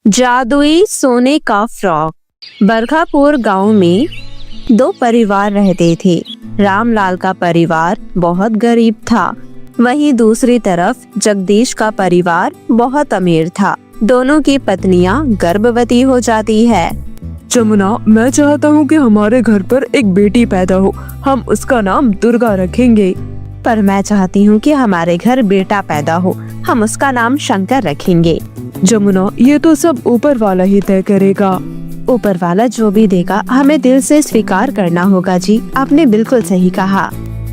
जादुई सोने का फ्रॉक। बरखापुर गांव में दो परिवार रहते थे। रामलाल का परिवार बहुत गरीब था, वहीं दूसरी तरफ जगदीश का परिवार बहुत अमीर था। दोनों की पत्नियां गर्भवती हो जाती है। जमुना, मैं चाहता हूँ कि हमारे घर पर एक बेटी पैदा हो। हम उसका नाम दुर्गा रखेंगे। पर मैं चाहती हूँ कि हमारे घर बेटा पैदा हो, हम उसका नाम शंकर रखेंगे। जमुना, ये तो सब ऊपर वाला ही तय करेगा। ऊपर वाला जो भी देगा हमें दिल से स्वीकार करना होगा जी, आपने बिल्कुल सही कहा।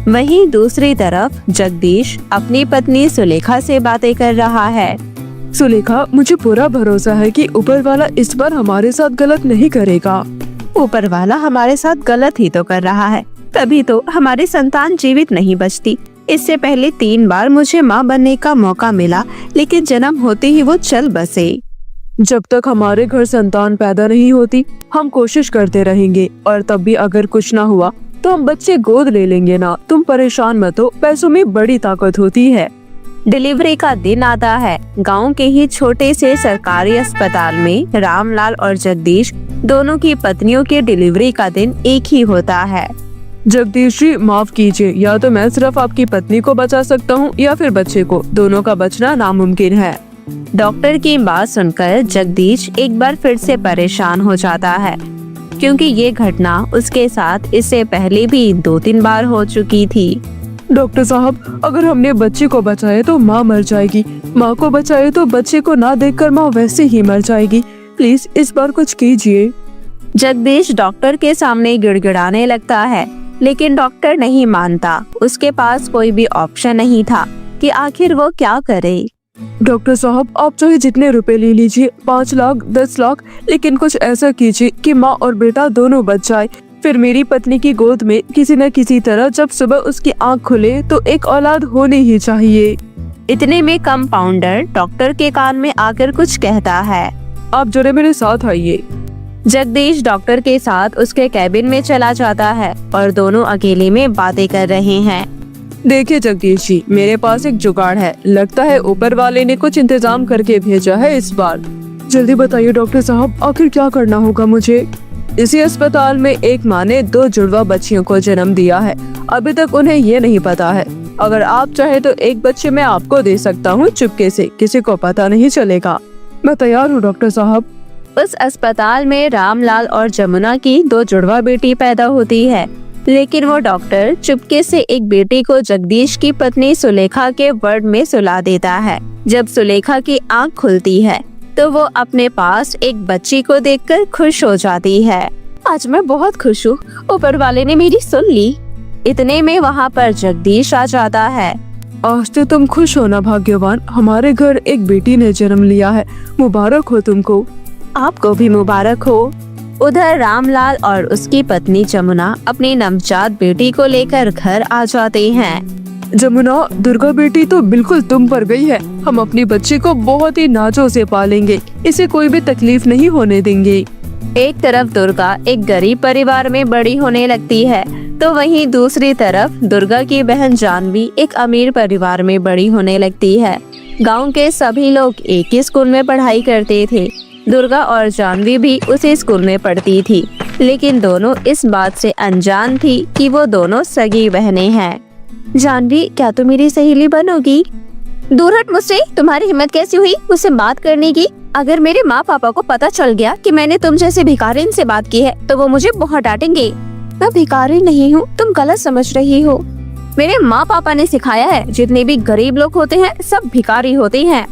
वहीं दूसरी तरफ जगदीश अपनी पत्नी सुलेखा से बातें कर रहा है। सुलेखा, मुझे पूरा भरोसा है कि ऊपर वाला इस बार हमारे साथ गलत नहीं करेगा। ऊपर वाला हमारे साथ गलत ही तो कर रहा है, तभी तो हमारी संतान जीवित नहीं बचती। इससे पहले 3 बार मुझे माँ बनने का मौका मिला, लेकिन जन्म होते ही वो चल बसे। जब तक हमारे घर संतान पैदा नहीं होती, हम कोशिश करते रहेंगे, और तब भी अगर कुछ ना हुआ तो हम बच्चे गोद ले लेंगे ना। तुम परेशान मत हो, पैसों में बड़ी ताकत होती है। डिलीवरी का दिन आता है। गांव के ही छोटे से सरकारी अस्पताल में रामलाल और जगदीश दोनों की पत्नियों के डिलीवरी का दिन एक ही होता है। जगदीश जी, माफ कीजिए, या तो मैं सिर्फ आपकी पत्नी को बचा सकता हूँ या फिर बच्चे को। दोनों का बचना नामुमकिन है। डॉक्टर की बात सुनकर जगदीश एक बार फिर से परेशान हो जाता है, क्योंकि ये घटना उसके साथ इससे पहले भी 2-3 बार हो चुकी थी। डॉक्टर साहब, अगर हमने बच्चे को बचाए तो माँ मर जाएगी, माँ को बचाए तो बच्चे को ना देखकर माँ वैसे ही मर जाएगी। प्लीज इस बार कुछ कीजिए। जगदीश डॉक्टर के सामने गिड़गिड़ाने लगता है, लेकिन डॉक्टर नहीं मानता। उसके पास कोई भी ऑप्शन नहीं था कि आखिर वो क्या करे। डॉक्टर साहब, आप चाहे जितने रुपए ले लीजिए, 5 लाख 10 लाख, लेकिन कुछ ऐसा कीजिए कि माँ और बेटा दोनों बच जाए। फिर मेरी पत्नी की गोद में किसी न किसी तरह जब सुबह उसकी आँख खुले तो एक औलाद होनी ही चाहिए। इतने में कंपाउंडर डॉक्टर के कान में आकर कुछ कहता है। आप जरा मेरे साथ आइए। जगदीश डॉक्टर के साथ उसके कैबिन में चला जाता है और दोनों अकेले में बातें कर रहे हैं। देखिए जगदीश जी, मेरे पास एक जुगाड़ है। लगता है ऊपर वाले ने कुछ इंतजाम करके भेजा है इस बार। जल्दी बताइए डॉक्टर साहब, आखिर क्या करना होगा मुझे? इसी अस्पताल में एक माँ ने 2 जुड़वा बच्चियों को जन्म दिया है। अभी तक उन्हें ये नहीं पता है। अगर आप चाहे तो एक बच्चे मैं आपको दे सकता हूँ, चुपके से, किसी को पता नहीं चलेगा। मैं तैयार हूँ डॉक्टर साहब। उस अस्पताल में रामलाल और जमुना की 2 जुड़वा बेटी पैदा होती है, लेकिन वो डॉक्टर चुपके से एक बेटी को जगदीश की पत्नी सुलेखा के वार्ड में सुला देता है। जब सुलेखा की आंख खुलती है तो वो अपने पास एक बच्ची को देखकर खुश हो जाती है। आज मैं बहुत खुश हूँ, ऊपर वाले ने मेरी सुन ली। इतने में वहाँ पर जगदीश आ जाता है। आज तो तुम खुश हो ना भाग्यवान, हमारे घर एक बेटी ने जन्म लिया है। मुबारक हो तुमको। आपको भी मुबारक हो। उधर रामलाल और उसकी पत्नी जमुना अपनी नवजात बेटी को लेकर घर आ जाते हैं। जमुना, दुर्गा बेटी तो बिल्कुल तुम पर गई है। हम अपनी बच्ची को बहुत ही नाजों से पालेंगे, इसे कोई भी तकलीफ नहीं होने देंगे। एक तरफ दुर्गा एक गरीब परिवार में बड़ी होने लगती है, तो वहीं दूसरी तरफ दुर्गा की बहन जानवी एक अमीर परिवार में बड़ी होने लगती है। गांव के सभी लोग एक ही स्कूल में पढ़ाई करते थे। दुर्गा और जानवी भी उसी स्कूल में पढ़ती थी, लेकिन दोनों इस बात से अनजान थी कि वो दोनों सगी बहनें हैं। जानवी, क्या तुम मेरी सहेली बनोगी? दूर हट मुझसे, तुम्हारी हिम्मत कैसी हुई मुझसे बात करने की? अगर मेरे माँ पापा को पता चल गया कि मैंने तुम जैसे भिखारिन से बात की है तो वो मुझे बहुत डांटेंगे। मैं भिखारी नहीं हूँ, तुम गलत समझ रही हो। मेरे माँ पापा ने सिखाया है, जितने भी गरीब लोग होते हैं सब भिखारी होते हैं।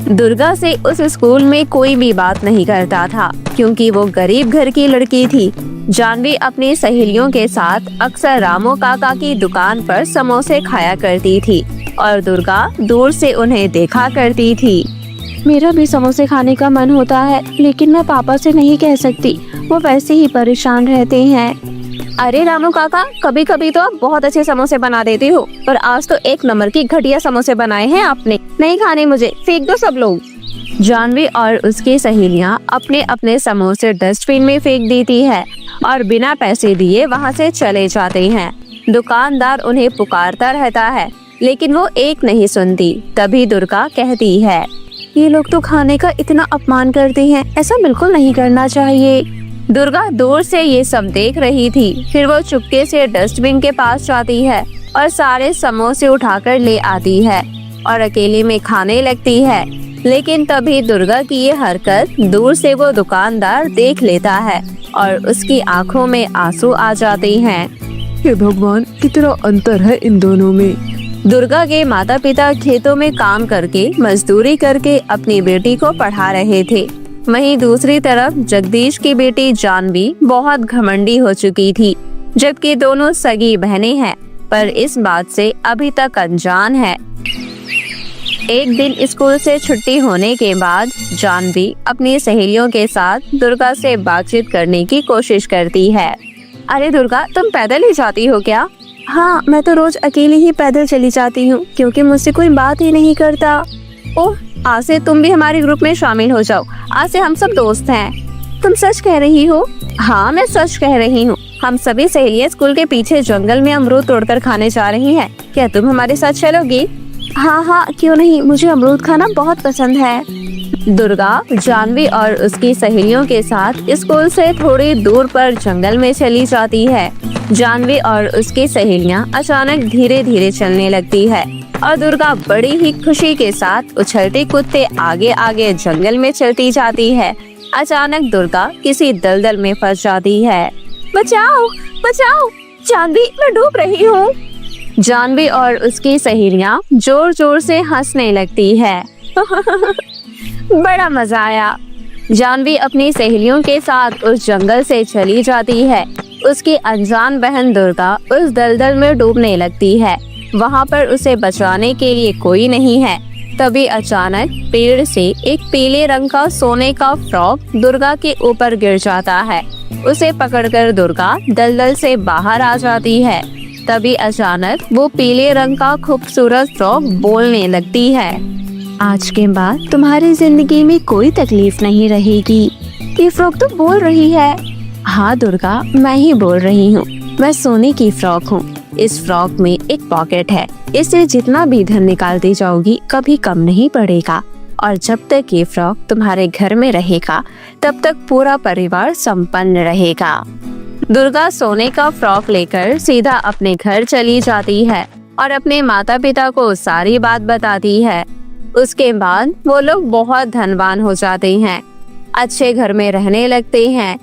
दुर्गा से उस स्कूल में कोई भी बात नहीं करता था, क्योंकि वो गरीब घर की लड़की थी। जानवी अपनी सहेलियों के साथ अक्सर रामू काका की दुकान पर समोसे खाया करती थी और दुर्गा दूर से उन्हें देखा करती थी। मेरा भी समोसे खाने का मन होता है, लेकिन मैं पापा से नहीं कह सकती, वो वैसे ही परेशान रहते हैं। अरे रामू काका, कभी कभी तो आप बहुत अच्छे समोसे बना देते हो, पर आज तो 1 नंबर की घटिया समोसे बनाए हैं आपने। नहीं खाने मुझे, फेंक दो सब लोग। जानवी और उसकी सहेलियां अपने अपने समोसे डस्टबिन में फेंक देती है और बिना पैसे दिए वहां से चले जाते हैं। दुकानदार उन्हें पुकारता रहता है, लेकिन वो एक नहीं सुनती। तभी दुर्गा कहती है, ये लोग तो खाने का इतना अपमान करते हैं, ऐसा बिल्कुल नहीं करना चाहिए। दुर्गा दूर से ये सब देख रही थी। फिर वो चुपके से डस्टबिन के पास जाती है और सारे समोसे उठाकर ले आती है और अकेले में खाने लगती है। लेकिन तभी दुर्गा की ये हरकत दूर से वो दुकानदार देख लेता है और उसकी आंखों में आंसू आ जाते हैं। हे भगवान, कितना अंतर है इन दोनों में। दुर्गा के माता पिता खेतों में काम करके मजदूरी करके अपनी बेटी को पढ़ा रहे थे। वहीं दूसरी तरफ जगदीश की बेटी जानवी बहुत घमंडी हो चुकी थी, जबकि दोनों सगी बहनें हैं पर इस बात से अभी तक अनजान है। एक दिन स्कूल से छुट्टी होने के बाद जानवी अपनी सहेलियों के साथ दुर्गा से बातचीत करने की कोशिश करती है। अरे दुर्गा, तुम पैदल ही जाती हो क्या? हाँ, मैं तो रोज अकेली ही पैदल चली जाती हूँ क्योंकि मुझसे कोई बात ही नहीं करता। ओह, आज से तुम भी हमारे ग्रुप में शामिल हो जाओ। आज से हम सब दोस्त हैं। तुम सच कह रही हो? हाँ, मैं सच कह रही हूँ। हम सभी सहेलियां स्कूल के पीछे जंगल में अमरूद तोड़कर खाने जा रही हैं। क्या तुम हमारे साथ चलोगी? हाँ हाँ, क्यों नहीं, मुझे अमरूद खाना बहुत पसंद है। दुर्गा जानवी और उसकी सहेलियों के साथ स्कूल से थोड़ी दूर पर जंगल में चली जाती है। जानवी और उसकी सहेलियां अचानक धीरे धीरे चलने लगती है और दुर्गा बड़ी ही खुशी के साथ उछलते कूदते आगे आगे जंगल में चलती जाती है। अचानक दुर्गा किसी दलदल में फंस जाती है। बचाओ बचाओ, जानवी, मैं डूब रही हूँ। जानवी और उसकी सहेलियां जोर जोर से हंसने लगती है। बड़ा मजा आया। जानवी अपनी सहेलियों के साथ उस जंगल से चली जाती है। उसकी अनजान बहन दुर्गा उस दलदल में डूबने लगती है। वहाँ पर उसे बचाने के लिए कोई नहीं है। तभी अचानक पेड़ से एक पीले रंग का सोने का फ्रॉक दुर्गा के ऊपर गिर जाता है। उसे पकड़कर दुर्गा दलदल से बाहर आ जाती है। तभी अचानक वो पीले रंग का खूबसूरत फ्रॉक बोलने लगती है। आज के बाद तुम्हारी जिंदगी में कोई तकलीफ नहीं रहेगी। ये फ्रॉक तो बोल रही है। हाँ दुर्गा, मैं ही बोल रही हूँ। मैं सोने की फ्रॉक हूँ। इस फ्रॉक में एक पॉकेट है। इससे जितना भी धन निकालती जाओगी कभी कम नहीं पड़ेगा और जब तक ये फ्रॉक तुम्हारे घर में रहेगा तब तक पूरा परिवार संपन्न रहेगा। दुर्गा सोने का फ्रॉक लेकर सीधा अपने घर चली जाती है और अपने माता पिता को सारी बात बताती है। उसके बाद वो लोग बहुत धनवान हो जाते हैं, अच्छे घर में रहने लगते हैं।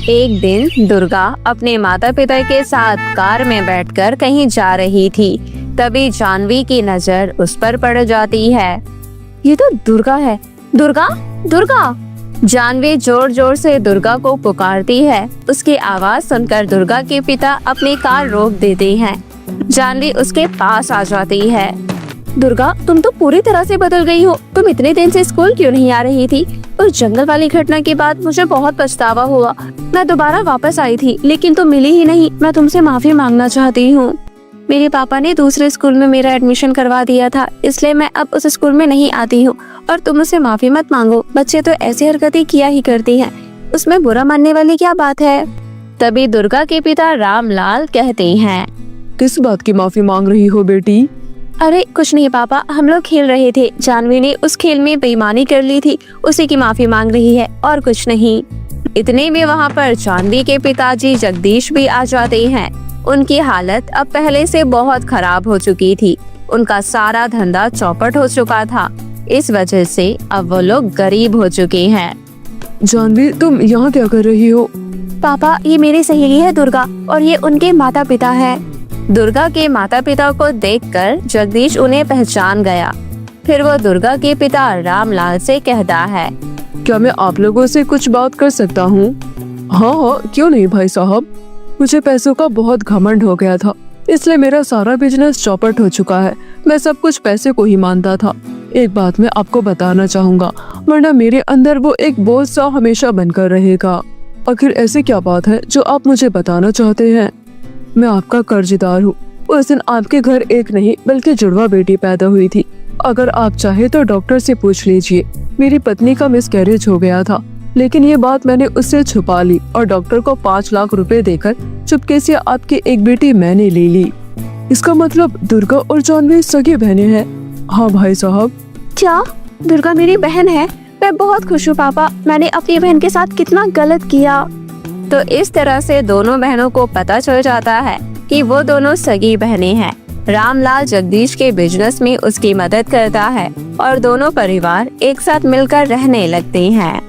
एक दिन दुर्गा अपने माता पिता के साथ कार में बैठकर कहीं जा रही थी। तभी जानवी की नजर उस पर पड़ जाती है। ये तो दुर्गा है। दुर्गा, दुर्गा! जानवी जोर जोर से दुर्गा को पुकारती है। उसकी आवाज सुनकर दुर्गा के पिता अपनी कार रोक देते हैं। जानवी उसके पास आ जाती है। दुर्गा, तुम तो पूरी तरह से बदल गई हो। तुम इतने दिन से स्कूल क्यों नहीं आ रही थी? उस जंगल वाली घटना के बाद मुझे बहुत पछतावा हुआ। मैं दोबारा वापस आई थी लेकिन तुम मिली ही नहीं। मैं तुमसे माफी मांगना चाहती हूँ। मेरे पापा ने दूसरे स्कूल में मेरा एडमिशन करवा दिया था, इसलिए मैं अब उस स्कूल में नहीं आती हूँ और तुम मुझसे माफी मत मांगो। बच्चे तो ऐसी हरकतें किया ही करते हैं, उसमें बुरा मानने वाली क्या बात है? तभी दुर्गा के पिता रामलाल कहते हैं। किस बात की माफी मांग रही हो बेटी? अरे कुछ नहीं पापा, हम लोग खेल रहे थे। जानवी ने उस खेल में बेईमानी कर ली थी, उसी की माफी मांग रही है और कुछ नहीं। इतने में वहाँ पर जानवी के पिताजी जगदीश भी आ जाते हैं। उनकी हालत अब पहले से बहुत खराब हो चुकी थी। उनका सारा धंधा चौपट हो चुका था। इस वजह से अब वो लोग गरीब हो चुके हैं। जानवी, तुम यहाँ क्या कर रही हो? पापा, ये मेरी सहेली है दुर्गा और ये उनके माता पिता है। दुर्गा के माता पिता को देखकर जगदीश उन्हें पहचान गया। फिर वो दुर्गा के पिता रामलाल से कहता है, क्या मैं आप लोगों से कुछ बात कर सकता हूँ? हाँ हाँ, क्यों नहीं भाई साहब। मुझे पैसों का बहुत घमंड हो गया था, इसलिए मेरा सारा बिजनेस चौपट हो चुका है। मैं सब कुछ पैसे को ही मानता था। एक बात मैं आपको बताना चाहूँगा, वरना मेरे अंदर वो एक बोझ सा हमेशा बनकर रहेगा। आखिर ऐसी क्या बात है जो आप मुझे बताना चाहते हैं? मैं आपका कर्जदार हूँ। उस दिन आपके घर एक नहीं बल्कि जुड़वा बेटी पैदा हुई थी। अगर आप चाहे तो डॉक्टर से पूछ लीजिए। मेरी पत्नी का मिसकैरेज हो गया था, लेकिन ये बात मैंने उससे छुपा ली और डॉक्टर को 5 लाख रुपए देकर चुपके से आपकी एक बेटी मैंने ले ली। इसका मतलब दुर्गा और जानवी सगी बहनें हैं। हाँ भाई साहब। क्या दुर्गा मेरी बहन है। मैं बहुत खुश हूँ पापा, मैंने अपनी बहन के साथ कितना गलत किया। तो इस तरह से दोनों बहनों को पता चल जाता है कि वो दोनों सगी बहनें हैं। रामलाल जगदीश के बिजनेस में उसकी मदद करता है और दोनों परिवार एक साथ मिलकर रहने लगते हैं।